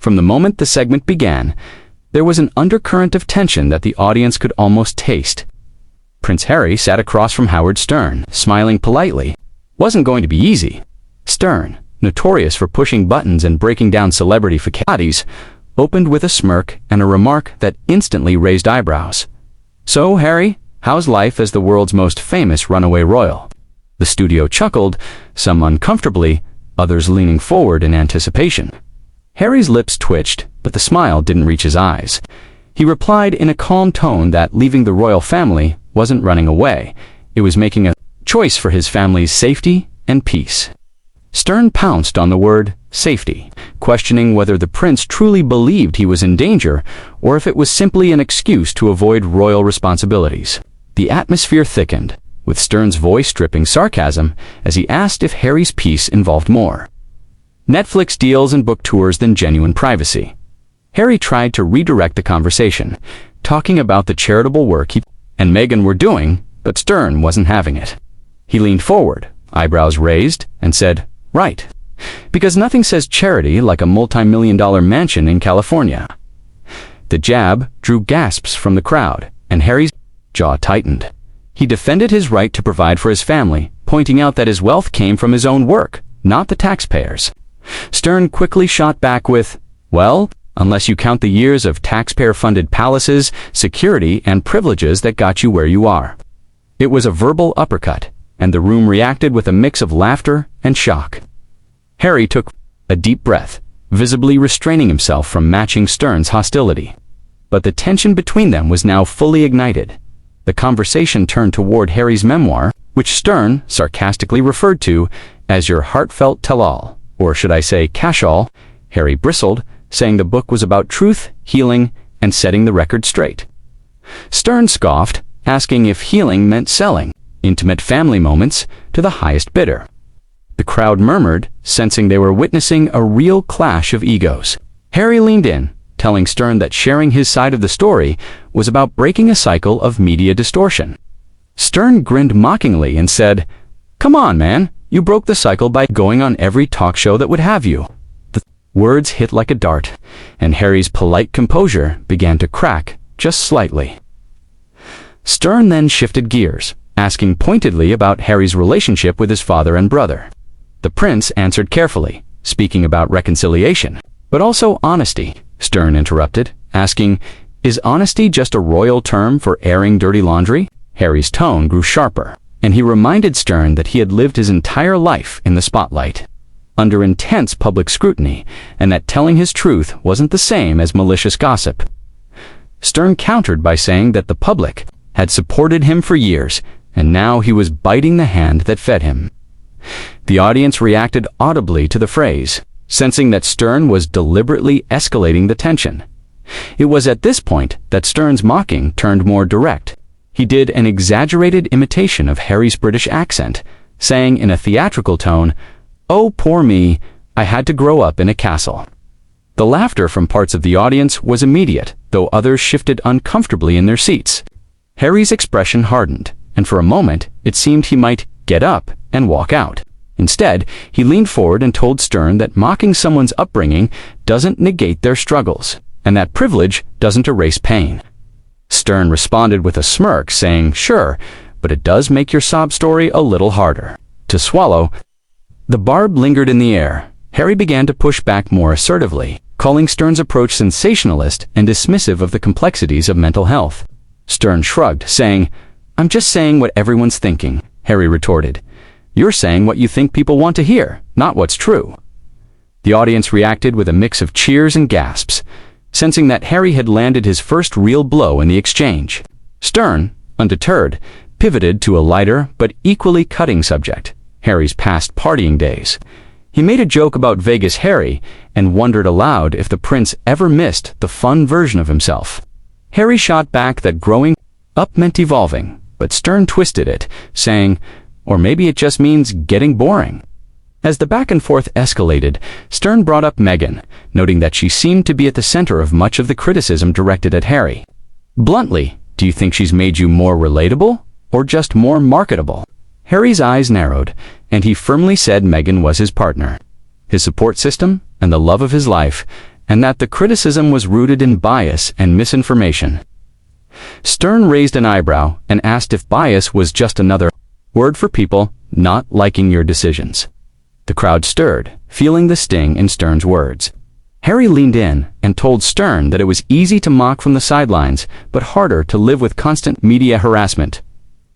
From the moment the segment began, there was an undercurrent of tension that the audience could almost taste. Prince Harry sat across from Howard Stern, smiling politely. Wasn't going to be easy. Stern, notorious for pushing buttons and breaking down celebrity fatalities, opened with a smirk and a remark that instantly raised eyebrows. "So, Harry, how's life as the world's most famous runaway royal?" The studio chuckled, some uncomfortably, others leaning forward in anticipation. Harry's lips twitched, but the smile didn't reach his eyes. He replied in a calm tone that leaving the royal family wasn't running away. It was making a choice for his family's safety and peace. Stern pounced on the word safety, questioning whether the prince truly believed he was in danger or if it was simply an excuse to avoid royal responsibilities. The atmosphere thickened, with Stern's voice dripping sarcasm as he asked if Harry's peace involved more Netflix deals and book tours than genuine privacy. Harry tried to redirect the conversation, talking about the charitable work he and Meghan were doing, but Stern wasn't having it. He leaned forward, eyebrows raised, and said, "Right. Because nothing says charity like a multi-million-dollar mansion in California." The jab drew gasps from the crowd, and Harry's jaw tightened. He defended his right to provide for his family, pointing out that his wealth came from his own work, not the taxpayers'. Stern quickly shot back with, "Well, unless you count the years of taxpayer-funded palaces, security, and privileges that got you where you are." It was a verbal uppercut, and the room reacted with a mix of laughter and shock. Harry took a deep breath, visibly restraining himself from matching Stern's hostility. But the tension between them was now fully ignited. The conversation turned toward Harry's memoir, which Stern sarcastically referred to as your heartfelt tell-all, or should I say cash-all. Harry bristled, saying the book was about truth, healing, and setting the record straight. Stern scoffed, asking if healing meant selling intimate family moments to the highest bidder. The crowd murmured, sensing they were witnessing a real clash of egos. Harry leaned in, telling Stern that sharing his side of the story was about breaking a cycle of media distortion. Stern grinned mockingly and said, "Come on, man, you broke the cycle by going on every talk show that would have you." The words hit like a dart, and Harry's polite composure began to crack just slightly. Stern then shifted gears, asking pointedly about Harry's relationship with his father and brother. The prince answered carefully, speaking about reconciliation, but also honesty. Stern interrupted, asking, "Is honesty just a royal term for airing dirty laundry?" Harry's tone grew sharper, and he reminded Stern that he had lived his entire life in the spotlight, under intense public scrutiny, and that telling his truth wasn't the same as malicious gossip. Stern countered by saying that the public had supported him for years, and now he was biting the hand that fed him. The audience reacted audibly to the phrase, sensing that Stern was deliberately escalating the tension. It was at this point that Stern's mocking turned more direct. He did an exaggerated imitation of Harry's British accent, saying in a theatrical tone, "Oh, poor me, I had to grow up in a castle." The laughter from parts of the audience was immediate, though others shifted uncomfortably in their seats. Harry's expression hardened, and for a moment it seemed he might get up and walk out. Instead, he leaned forward and told Stern that mocking someone's upbringing doesn't negate their struggles, and that privilege doesn't erase pain. Stern responded with a smirk, saying, "Sure, but it does make your sob story a little harder to swallow." The barb lingered in the air. Harry began to push back more assertively, calling Stern's approach sensationalist and dismissive of the complexities of mental health. Stern shrugged, saying, "I'm just saying what everyone's thinking," Harry retorted. "You're saying what you think people want to hear, not what's true." The audience reacted with a mix of cheers and gasps, sensing that Harry had landed his first real blow in the exchange. Stern, undeterred, pivoted to a lighter but equally cutting subject, Harry's past partying days. He made a joke about Vegas Harry and wondered aloud if the prince ever missed the fun version of himself. Harry shot back that growing up meant evolving, but Stern twisted it, saying, "Or maybe it just means getting boring." As the back and forth escalated, Stern brought up Meghan, noting that she seemed to be at the center of much of the criticism directed at Harry. "Bluntly, do you think she's made you more relatable, or just more marketable?" Harry's eyes narrowed, and he firmly said Meghan was his partner, his support system, and the love of his life, and that the criticism was rooted in bias and misinformation. Stern raised an eyebrow and asked if bias was just another word for people not liking your decisions. The crowd stirred, feeling the sting in Stern's words. Harry leaned in and told Stern that it was easy to mock from the sidelines, but harder to live with constant media harassment.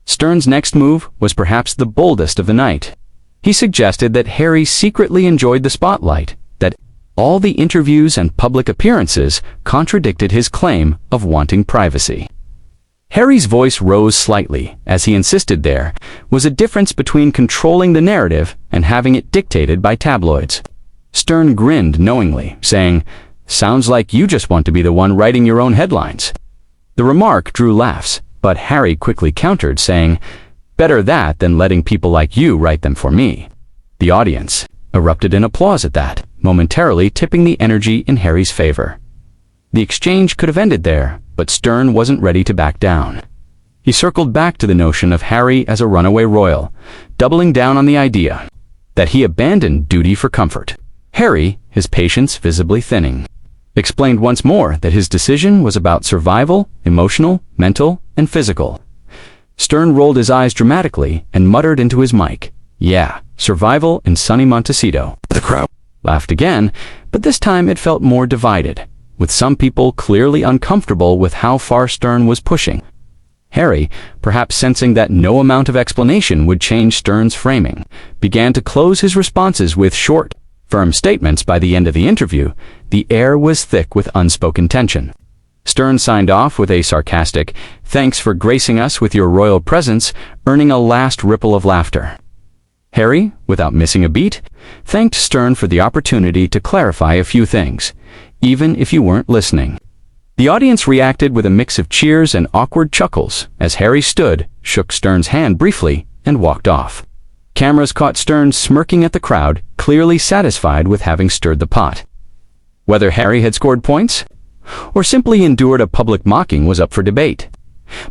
Stern's next move was perhaps the boldest of the night. He suggested that Harry secretly enjoyed the spotlight, that all the interviews and public appearances contradicted his claim of wanting privacy. Harry's voice rose slightly as he insisted there was a difference between controlling the narrative and having it dictated by tabloids. Stern grinned knowingly, saying, "Sounds like you just want to be the one writing your own headlines." The remark drew laughs, but Harry quickly countered, saying, "Better that than letting people like you write them for me." The audience erupted in applause at that, momentarily tipping the energy in Harry's favor. The exchange could have ended there, but Stern wasn't ready to back down. He circled back to the notion of Harry as a runaway royal, doubling down on the idea that he abandoned duty for comfort. Harry, his patience visibly thinning, explained once more that his decision was about survival, emotional, mental, and physical. Stern rolled his eyes dramatically and muttered into his mic, "Yeah, survival in sunny Montecito." The crowd laughed again, but this time it felt more divided, with some people clearly uncomfortable with how far Stern was pushing. Harry, perhaps sensing that no amount of explanation would change Stern's framing, began to close his responses with short, firm statements. By the end of the interview, the air was thick with unspoken tension. Stern signed off with a sarcastic, "Thanks for gracing us with your royal presence," earning a last ripple of laughter. Harry, without missing a beat, thanked Stern for the opportunity to clarify a few things, even if you weren't listening. The audience reacted with a mix of cheers and awkward chuckles as Harry stood, shook Stern's hand briefly, and walked off. Cameras caught Stern smirking at the crowd, clearly satisfied with having stirred the pot. Whether Harry had scored points or simply endured a public mocking was up for debate.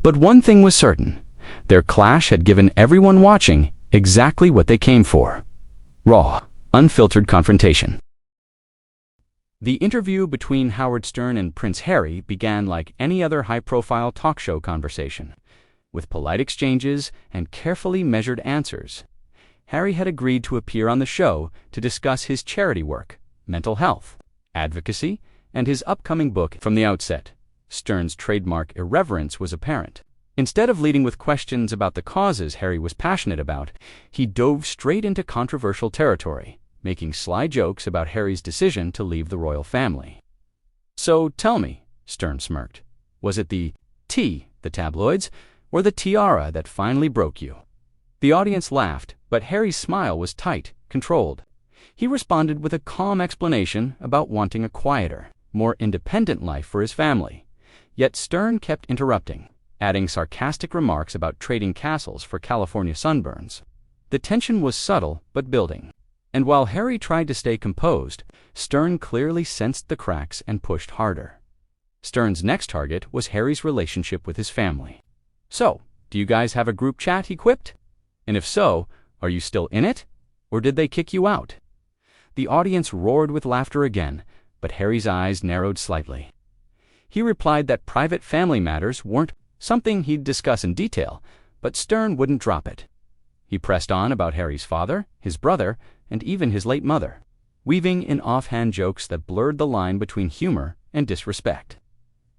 But one thing was certain: their clash had given everyone watching exactly what they came for: raw, unfiltered confrontation. The interview between Howard Stern and Prince Harry began like any other high-profile talk show conversation, with polite exchanges and carefully measured answers. Harry had agreed to appear on the show to discuss his charity work, mental health, advocacy, and his upcoming book. From the outset, Stern's trademark irreverence was apparent. Instead of leading with questions about the causes Harry was passionate about, he dove straight into controversial territory, making sly jokes about Harry's decision to leave the royal family. "So tell me," Stern smirked, "was it the the tabloids, or the tiara that finally broke you?" The audience laughed, but Harry's smile was tight, controlled. He responded with a calm explanation about wanting a quieter, more independent life for his family. Yet Stern kept interrupting, adding sarcastic remarks about trading castles for California sunburns. The tension was subtle but building, and while Harry tried to stay composed, Stern clearly sensed the cracks and pushed harder. Stern's next target was Harry's relationship with his family. "So, do you guys have a group chat?" he quipped. "And if so, are you still in it? Or did they kick you out?" The audience roared with laughter again, but Harry's eyes narrowed slightly. He replied that private family matters weren't something he'd discuss in detail, but Stern wouldn't drop it. He pressed on about Harry's father, his brother, and even his late mother, weaving in offhand jokes that blurred the line between humor and disrespect.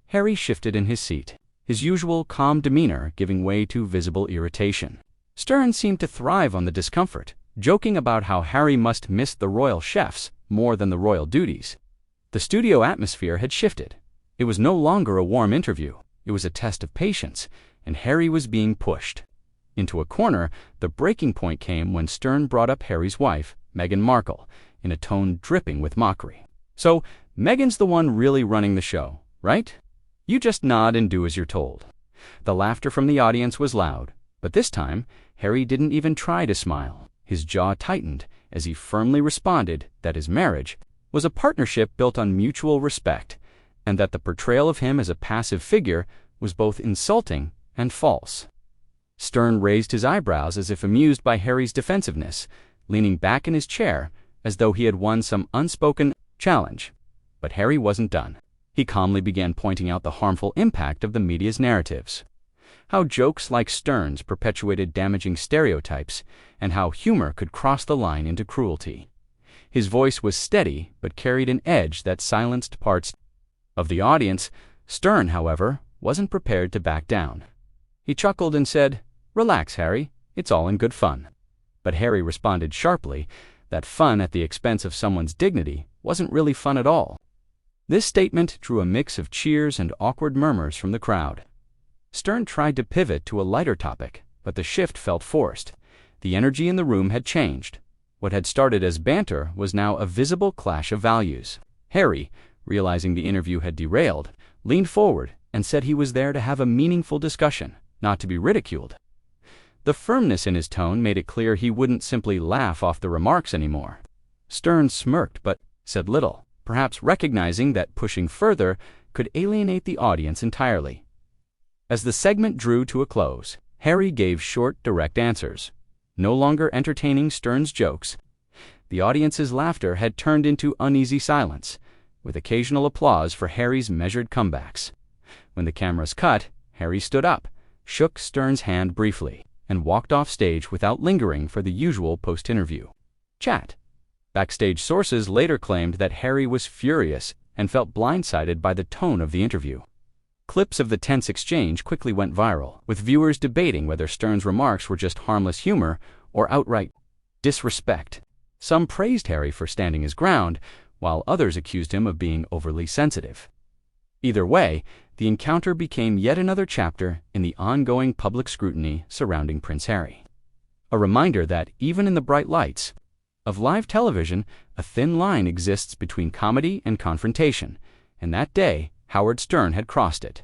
Harry shifted in his seat, his usual calm demeanor giving way to visible irritation. Stern seemed to thrive on the discomfort, joking about how Harry must miss the royal chefs more than the royal duties. The studio atmosphere had shifted. It was no longer a warm interview. It was a test of patience, and Harry was being pushed into a corner. The breaking point came when Stern brought up Harry's wife, Meghan Markle, in a tone dripping with mockery. "So, Meghan's the one really running the show, right? You just nod and do as you're told." The laughter from the audience was loud, but this time, Harry didn't even try to smile. His jaw tightened as he firmly responded that his marriage was a partnership built on mutual respect, and that the portrayal of him as a passive figure was both insulting and false. Stern raised his eyebrows as if amused by Harry's defensiveness, leaning back in his chair as though he had won some unspoken challenge. But Harry wasn't done. He calmly began pointing out the harmful impact of the media's narratives. How jokes like Stern's perpetuated damaging stereotypes, and how humor could cross the line into cruelty. His voice was steady, but carried an edge that silenced parts of the audience. Stern, however, wasn't prepared to back down. He chuckled and said, "Relax, Harry, it's all in good fun." But Harry responded sharply that fun at the expense of someone's dignity wasn't really fun at all. This statement drew a mix of cheers and awkward murmurs from the crowd. Stern tried to pivot to a lighter topic, but the shift felt forced. The energy in the room had changed. What had started as banter was now a visible clash of values. Harry, realizing the interview had derailed, leaned forward and said he was there to have a meaningful discussion, not to be ridiculed. The firmness in his tone made it clear he wouldn't simply laugh off the remarks anymore. Stern smirked but said little, perhaps recognizing that pushing further could alienate the audience entirely. As the segment drew to a close, Harry gave short, direct answers, no longer entertaining Stern's jokes. The audience's laughter had turned into uneasy silence, with occasional applause for Harry's measured comebacks. When the cameras cut, Harry stood up, shook Stern's hand briefly, and walked off stage without lingering for the usual post-interview chat. Backstage sources later claimed that Harry was furious and felt blindsided by the tone of the interview. Clips of the tense exchange quickly went viral, with viewers debating whether Stern's remarks were just harmless humor or outright disrespect. Some praised Harry for standing his ground, while others accused him of being overly sensitive. Either way, the encounter became yet another chapter in the ongoing public scrutiny surrounding Prince Harry. A reminder that, even in the bright lights of live television, a thin line exists between comedy and confrontation, and that day, Howard Stern had crossed it.